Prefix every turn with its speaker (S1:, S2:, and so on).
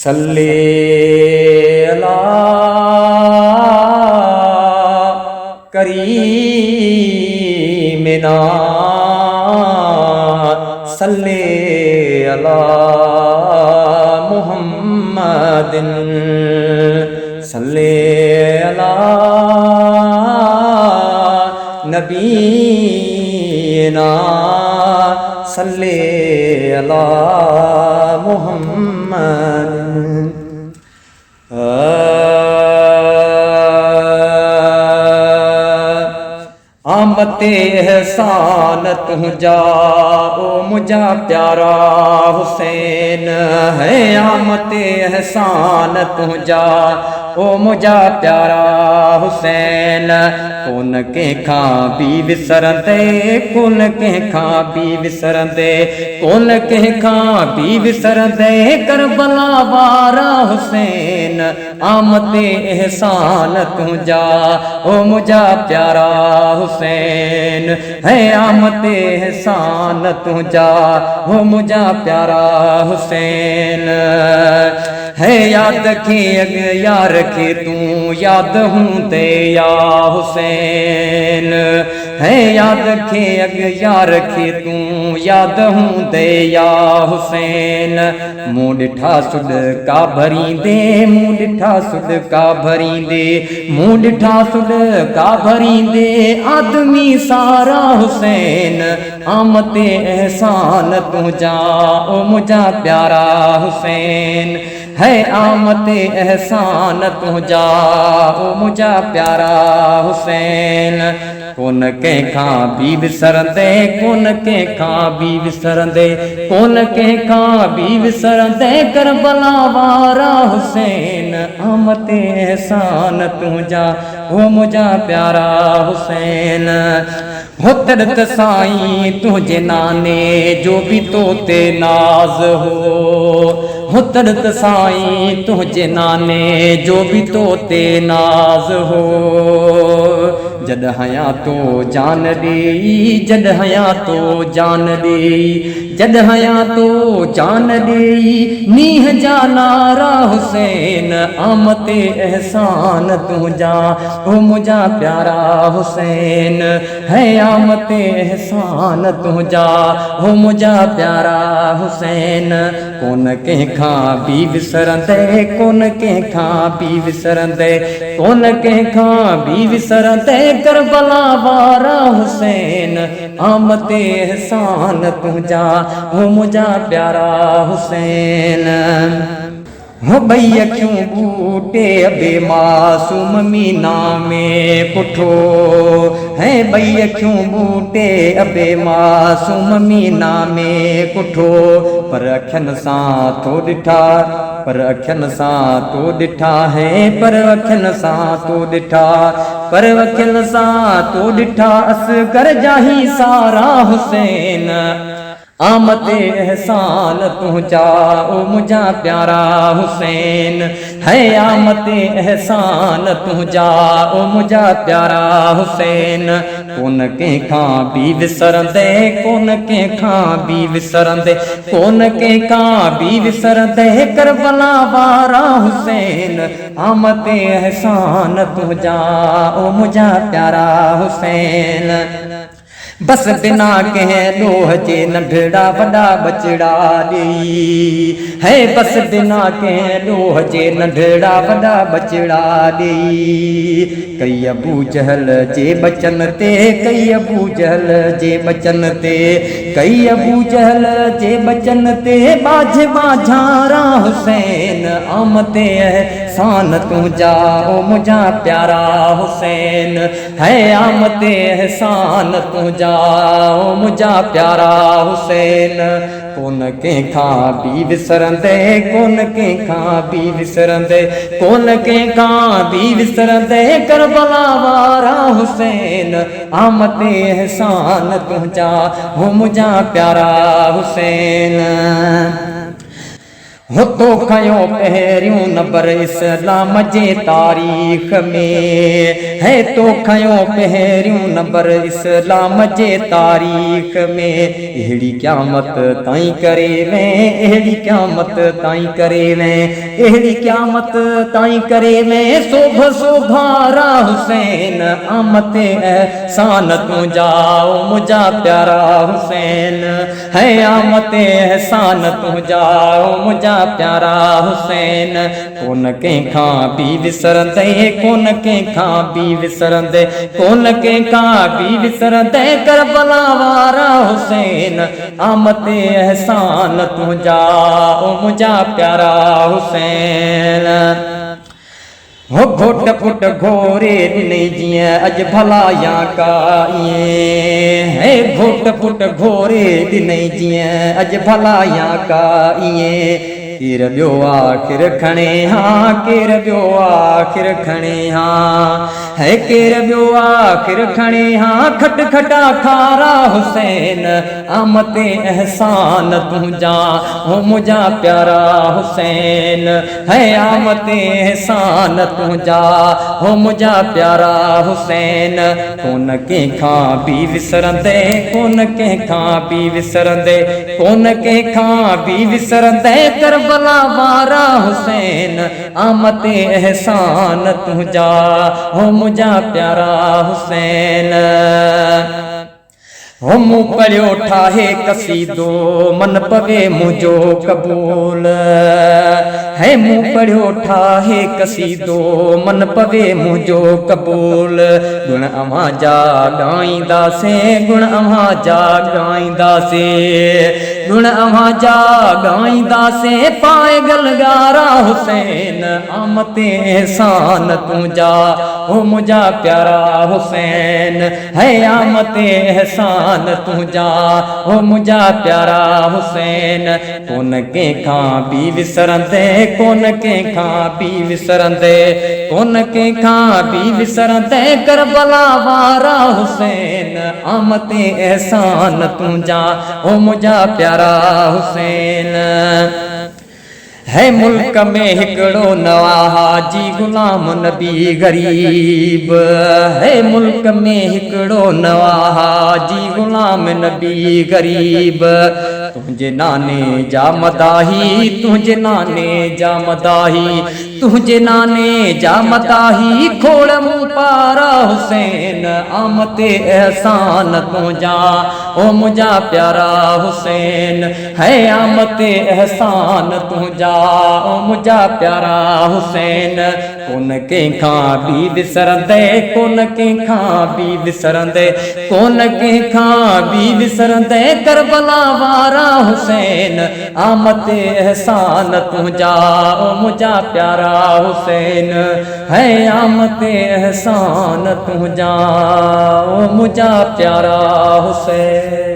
S1: सल्ले अला करीमिना सल्ले अला मुहम्मदिन सल्ले अला नबीना सल्ले अला मुहम्मद। आमते एहसान तुझा ओ मुझा प्यारा हुसैन है। आमते एहसान तुझा ओ मुझा प्यारा हुसैन। कौन के खां भी विसरंदे कौन के खां भी विसरंदे कौन के खां भी विसरंदे करबला वारा हुसैन। आमते एहसान तुझा ओ मुझा प्यारा हुसैन है। आमते एहसान तुझा ओ मुझा प्यारा हुसैन है। याद रखे यार रखे तू याद हूँ ते या हुसैन है। याद रखे यार रखे तू याद हूँ ते या हुसैन। मुँह डिठा सुड का भरी दे मुँह डिठा सुड का भरी दे मुँह डिठा सुड का भरी दे आदमी सारा हुसैन। आमते एहसान तुझा ओ मुझा प्यारा हुसैन है। आमते एहसान तुझा ओ मुझा प्यारा हुसैन। कौन के खां भी विसरंदे कौन के खां भी विसरंदे कौन के खां भी विसरंदे करबला वारा हुसैन। आमते एहसान तुझा ओ मुझा प्यारा हुसैन। हो तरत साईं तुझे नाने जो भी तोते नाज हो तरत साईं तुझे नाने जो भी तोते नाज हो। जद हया तो जान दे जद हया तो जान दे जद हया तो जान दे नीह जानारा हुसैन। आमते एहसान तुझा ओ मुझा प्यारा हुसैन है। आमते एहसान तुझा ओ मुझा प्यारा हुसैन। कौन के खां भी विसरंदे कौन के खां भी विसरंदे कौन के खां भी विसरंदे करबला वारा हुसैन। आमते एहसान तुझा ओ मुझा प्यारा हुसैन हो। भई अखियूं बूटे अबे मासूम मीना में पुठो है। भई अखियूं बूटे अबे मासूम मीना में पुठो पर अखियन सां तो ॾिठा पर अखियन सां तो ॾिठा है पर अखियन सां तो ॾिठा पर अखियन सां तो ॾिठा असगर जाही सारा हुसैन। आमते एहसान तुझा ओ मुझा प्यारा हुसैन है। आमते एहसान तुझा ओ मुझा प्यारा हुसैन। कौन के खां भी विसरंदे कौन के खां भी विसरंदे कौन के खां भी विसरंदे करबला वारा हुसैन। आमते एहसान तुझा ओ मुझा प्यारा हुसैन। बस बिना कह लोह जे नंढड़ा वॾा बचड़ा ॾेई है। बस बिना कह लोह जे नंढड़ा वॾा बचड़ा ॾेई कई अबू जहल जे बचन ते कई अबू जहल जे बचन ते कई अबू जहल जे बचन ते बाझ बाझारा हुसैन। आमते एहसान तुझा ओ मुझा प्यारा हुसैन है। आमते एहसान तुझा ओ मुझा प्यारा हुसैन। कौन के खां भी विसरंदे कौन के खां भी विसरंदे कौन के खां भी विसरंदे करबला वारा हुसैन। आमते एहसान तुझा ओ मुझा प्यारा हुसैन हो तो खयो पहिरियों नंबर इस्लाम जे तारीख़ में है, तो खयो पहिरियों नंबर इस्लाम जे तारीख़ में। अहिड़ी क़यामत ताईं करे में, अहिड़ी क़यामत ताईं करे में, अहिड़ी क़यामत ताईं करे में। शोभ शोभारा हुसैन आमते एहसान तुंहिंजा ओ मुंहिंजा प्यारा हुसैन है, आमते एहसान तुंहिंजा ओ मुंहिंजा प्यारा हुसैन। कोन कंहिंखां बि विसरंदे, कोन कंहिंखां बि विसरंदे, कोन कंहिंखां बि विसरंदे करबला वारा हुसैन। आमते एहसान तुंहिंजा ओ मुंहिंजा प्यारा हुसैन। हो घोट पुट घोरे ॾिनई जीअं अॼु भला या का ईअं है, घोट पुट घोरे ॾिनई जीअं अॼु भला या का ईअं। केर ॿियो आख़िर खणे हा, केर ॿियो आख़िर खणे हा है, केर ॿियो आख़िर खणे हा। खट खटा खारा हुसैन आमते एहसान तुंहिंजा हो मुंहिंजा प्यारा हुसैन है, आमते एहसान तुंहिंजा हो मुंहिंजा प्यारा हुसैन। कोन कंहिंखां बि विसरंदे, कोन कंहिंखां बि विसरंदे, कोन कंहिंखां बि विसरंदे करबला वारा हुसैन। आमते एहसान तुंहिंजा हो मुंहिंजा प्यारा हुसैन। हो मूं पढ़ियो ठाहे कसीदो मन पवे मुंहिंजो क़बूल है, मूं पढ़ियो ठाहे कसीदो मन पवे मुंहिंजो क़बूल। गुण अव्हां जा ॻाईंदासीं, गुण अव्हां जा ॻाईंदासीं, गुण अव्हां जा ॻाईंदासीं पाए गलगारा हुसैन। आमते एहसान तुंहिंजा हो मुंहिंजा प्यारा हुसैन है, आमते एहसान तुंहिंजा हो मुंहिंजा प्यारा हुसैन। कोन कंहिंखां बि विसरंदे, कोन कंहिंखां बि विसरंदे, कोन कंहिंखां बि विसरंदे करबला वारा हुसैन। आमते एहसान तुंहिंजा हो मुंहिंजा प्यारा हुसैन है। मुल्क में हिकिड़ो नवाहाजी गुलाम नबी गरीब है, मुल्क में हिकिड़ो नवाहाजी गुलाम नबी गरीब। तुंहिंजे नाने जा मदाही, तुंहिंजे नाने जा मदाही, तुंहिंजे नाने जा मदाही खोड़ मूं पारा हुसैन। आमते एहसान तुंहिंजा ओ मुंहिंजा प्यारा हुसैन है, आमते एहसान तुंहिंजा ओ मुंहिंजा प्यारा हुसैन। कोन कंहिंखां बि विसरंदे, कोन कंहिंखां बि विसरंदे, कोन कंहिंखां बि विसरंदे करबला वारा हुसैन। आमते एहसान तुंहिंजा ओ मुंहिंजा प्यारा हुसैन है, आमते एहसान तुंहिंजा ओ मुंहिंजा प्यारा हुसैन।